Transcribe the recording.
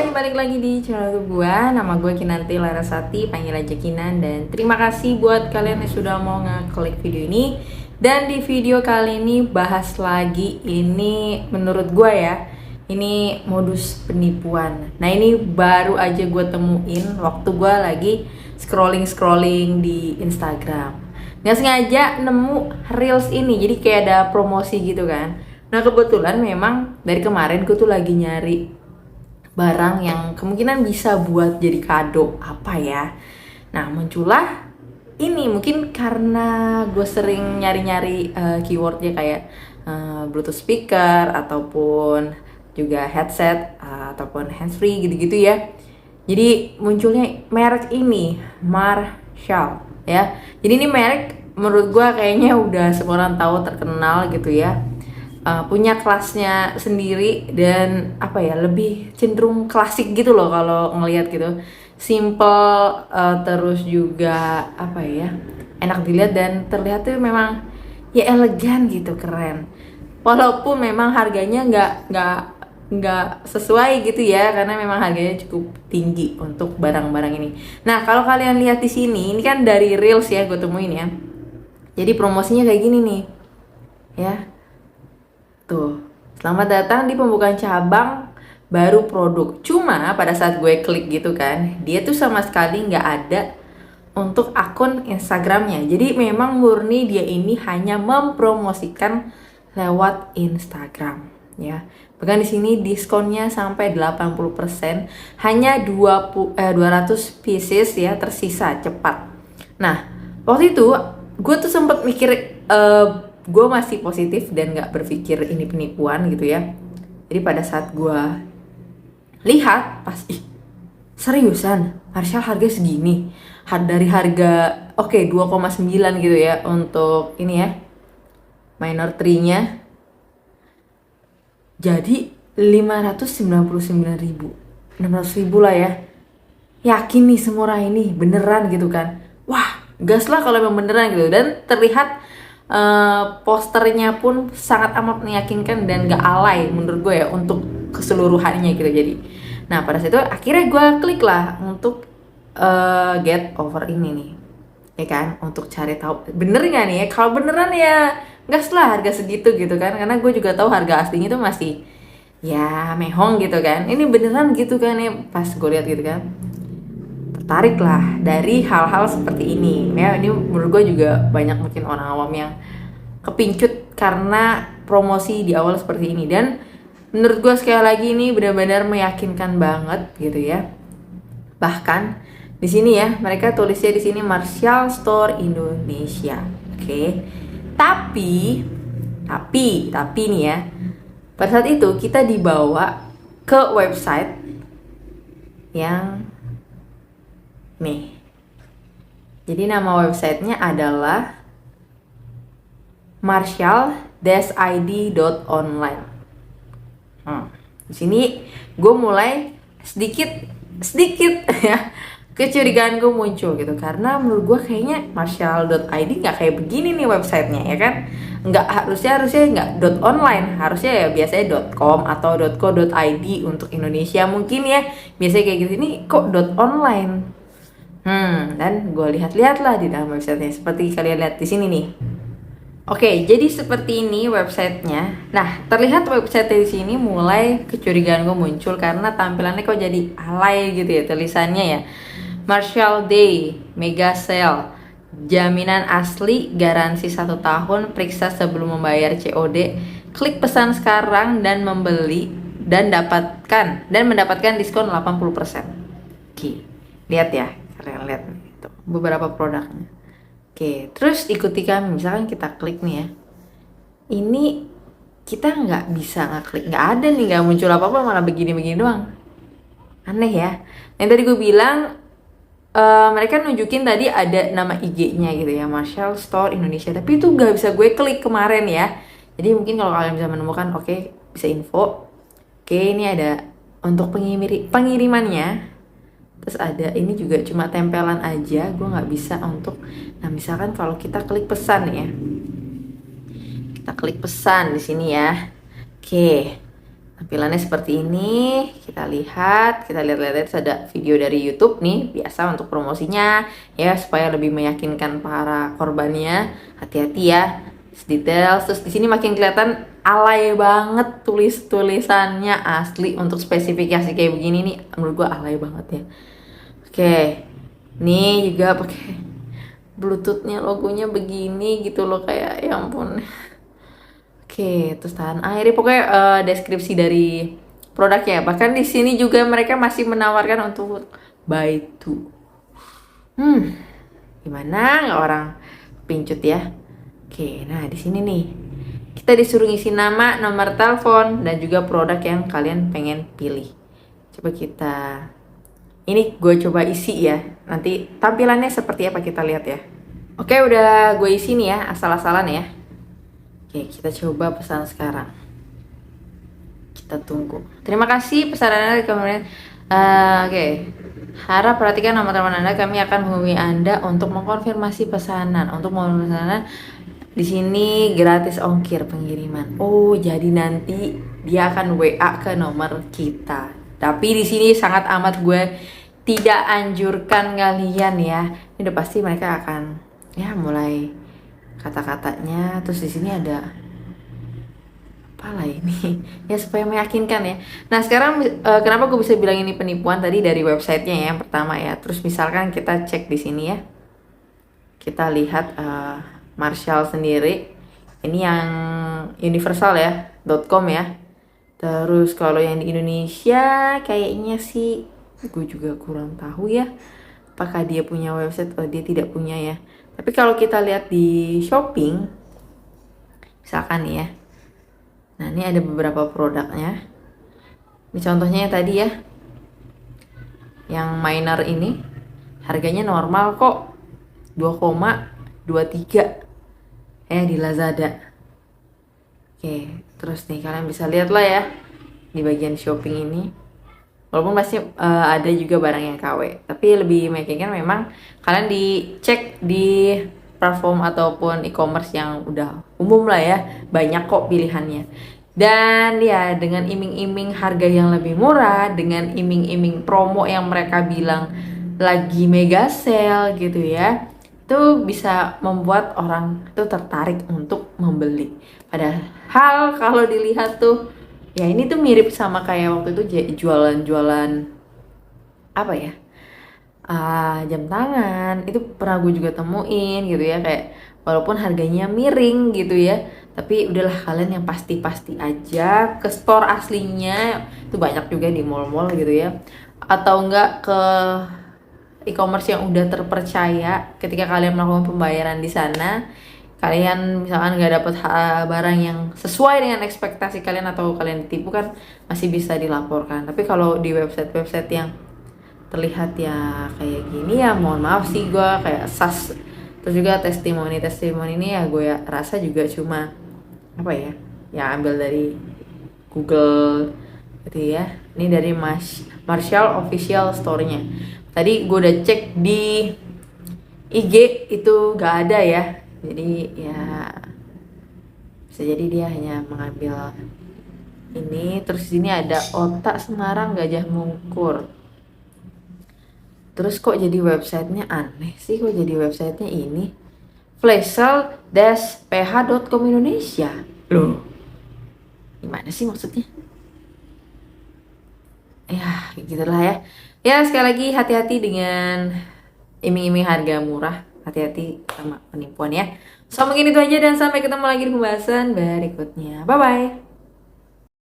Hai, balik lagi di channel gue. Nama gue Kinanti Larasati, panggil aja Kinan. Dan terima kasih buat kalian yang sudah mau ngeklik video ini. Dan di video kali ini bahas lagi, ini menurut gue ya, ini modus penipuan. Nah, ini baru aja gue temuin waktu gue lagi scrolling di Instagram. Nggak sengaja nemu reels ini, jadi kayak ada promosi gitu kan. Nah, kebetulan memang dari kemarin gue tuh lagi nyari barang yang kemungkinan bisa buat jadi kado apa ya. Nah, muncullah ini, mungkin karena gue sering nyari-nyari keywordnya kayak Bluetooth speaker ataupun juga headset ataupun handsfree gitu-gitu ya. Jadi munculnya merek ini, Marshall ya. Jadi ini merek menurut gue kayaknya udah semua orang tahu, terkenal gitu ya. Punya kelasnya sendiri dan apa ya, lebih cenderung klasik gitu loh kalau ngelihat gitu. Simple, terus juga apa ya, enak dilihat dan terlihat tuh memang ya elegan gitu, keren. Walaupun memang harganya nggak sesuai gitu ya, karena memang harganya cukup tinggi untuk barang-barang ini. Nah, kalau kalian lihat di sini, ini kan dari reels ya gue temuin ya. Jadi promosinya kayak gini nih, ya. Tuh, selamat datang di pembukaan cabang baru produk. Cuma pada saat gue klik gitu kan, dia tuh sama sekali nggak ada untuk akun Instagramnya. Jadi memang murni dia ini hanya mempromosikan lewat Instagram ya. Bahkan di sini diskonnya sampai 80%, hanya 200 pieces ya, tersisa cepat. Nah, waktu itu gue tuh sempet mikir, gue masih positif dan gak berpikir ini penipuan gitu ya. Jadi pada saat gue lihat pas, seriusan Marshall harga segini, dari harga 2,9 gitu ya untuk ini ya, minor 3-nya, jadi 599.000, 600.000 lah ya. Yakin nih semurah ini, beneran gitu kan. Wah, gas lah kalau memang beneran gitu. Dan terlihat posternya pun sangat amat meyakinkan dan gak alay menurut gue ya untuk keseluruhannya gitu. Jadi, nah pada saat itu akhirnya gue klik lah untuk get over ini nih, ya kan, untuk cari tahu bener nggak nih ya. Kalau beneran ya gas lah harga segitu gitu kan, karena gue juga tahu harga aslinya itu masih ya mehong gitu kan. Ini beneran gitu kan ya, pas gue lihat gitu kan, tertarik lah dari hal-hal seperti ini ya. Ini menurut gue juga banyak mungkin orang awam yang kepincut karena promosi di awal seperti ini. Dan menurut gue sekali lagi ini benar-benar meyakinkan banget gitu ya. Bahkan di sini ya, mereka tulisnya di sini Marshall Store Indonesia. Oke. Tapi nih ya, pada saat itu kita dibawa ke website yang nih. Jadi nama websitenya adalah marshall-id.online. Di sini gue mulai sedikit ya, kecurigaan gue muncul gitu, karena menurut gue kayaknya marshall.id nggak kayak begini nih websitenya ya kan. Harusnya nggak .online, harusnya ya biasanya .com atau .co.id untuk Indonesia mungkin ya, biasanya kayak gitu. Ini kok .online. Dan gue lihat-lihat lah di dalam websitenya, seperti kalian lihat di sini nih. Oke, jadi seperti ini websitenya. Nah, terlihat website di sini mulai kecurigaan gue muncul karena tampilannya kok jadi alay gitu ya tulisannya ya. Marshall Day, Mega Sale, jaminan asli, garansi 1 tahun, periksa sebelum membayar COD, klik pesan sekarang dan membeli dan mendapatkan diskon 80%. Oke, lihat ya, kalian lihat itu beberapa produknya. Oke, terus ikuti kami. Misalkan kita klik nih ya, ini kita nggak bisa ngeklik, nggak ada nih, nggak muncul apa-apa, malah begini-begini doang. Aneh ya. Yang tadi gue bilang, mereka nunjukin tadi ada nama IG-nya gitu ya, Marshall Store Indonesia, tapi itu nggak bisa gue klik kemarin ya. Jadi mungkin kalau kalian bisa menemukan, bisa info. Ini ada untuk pengirimannya. Terus ada ini juga cuma tempelan aja, gue nggak bisa untuk. Nah, misalkan kalau kita klik pesan ya, kita klik pesan di sini ya. Tampilannya seperti ini. Kita lihat ada video dari YouTube nih, biasa untuk promosinya ya, supaya lebih meyakinkan para korbannya. Hati-hati ya, detail. Terus di sini makin kelihatan alay banget tulisannya, asli untuk spesifikasi kayak begini nih menurut gua alay banget ya. Oke, nih juga pakai Bluetoothnya, logonya begini gitu loh, kayak ya ampun. Oke, terus tahan air. Pokoknya deskripsi dari produknya. Bahkan di sini juga mereka masih menawarkan untuk buy two. Gimana nggak orang pincut ya? Oke, nah di sini nih kita disuruh ngisi nama, nomor telepon, dan juga produk yang kalian pengen pilih. Coba ini gue coba isi ya. Nanti tampilannya seperti apa kita lihat ya. Oke, udah gue isi nih ya, asal-asalan ya. Oke, kita coba pesan sekarang. Kita tunggu. Terima kasih pesanan Anda kemudian. Oke. Harap perhatikan nomor telepon Anda. Kami akan menghubungi Anda untuk mengkonfirmasi pesanan. Untuk mengonfirmasi pesanan, di sini gratis ongkir pengiriman. Oh, jadi nanti dia akan WA ke nomor kita. Tapi di sini sangat amat gue tidak anjurkan kalian ya. Ini udah pasti mereka akan ya mulai kata-katanya. Terus di sini ada apalah ini ya, supaya meyakinkan ya. Nah sekarang kenapa gue bisa bilang ini penipuan tadi dari websitenya ya, yang pertama ya. Terus misalkan kita cek di sini ya, kita lihat Marshall sendiri ini yang universal ya .com ya. Terus kalau yang di Indonesia kayaknya sih gue juga kurang tahu ya, apakah dia punya website atau dia tidak punya ya. Tapi kalau kita lihat di shopping misalkan nih ya, nah ini ada beberapa produknya. Ini contohnya yang tadi ya, yang minor ini harganya normal kok, 2,23 di Lazada. Oke, terus nih kalian bisa lihat lah ya di bagian shopping ini. Walaupun pasti ada juga barang yang KW, tapi lebih meyakinkan memang kalian dicek di platform ataupun e-commerce yang udah umum lah ya, banyak kok pilihannya. Dan ya dengan iming-iming harga yang lebih murah, dengan iming-iming promo yang mereka bilang lagi mega sale gitu ya, itu bisa membuat orang itu tertarik untuk membeli. Padahal kalau dilihat tuh ya ini tuh mirip sama kayak waktu itu jualan-jualan apa ya, jam tangan. Itu pernah gue juga temuin gitu ya, kayak walaupun harganya miring gitu ya, tapi udahlah kalian yang pasti-pasti aja ke store aslinya. Itu banyak juga di mall-mall gitu ya, atau enggak ke e-commerce yang udah terpercaya. Ketika kalian melakukan pembayaran di sana, kalian misalkan nggak dapat barang yang sesuai dengan ekspektasi kalian atau kalian ditipu, kan masih bisa dilaporkan. Tapi kalau di website-website yang terlihat ya kayak gini ya, mohon maaf sih, gue kayak sas. Terus juga testimoni ini ya gue rasa juga cuma apa ya, ambil dari Google gitu ya. Ini dari Marshall official store-nya. Tadi gue udah cek di IG itu gak ada ya. Jadi ya bisa jadi dia hanya mengambil ini. Terus di sini ada otak Semarang Gajah Mungkur. Terus kok jadi websitenya aneh sih, kok jadi websitenya ini flexel-ph.com Indonesia. Loh, gimana sih maksudnya? Ya gitulah ya. Ya sekali lagi hati-hati dengan iming-iming harga murah. Hati-hati sama penipuan ya. So mungkin itu aja, dan sampai ketemu lagi di pembahasan berikutnya. Bye bye.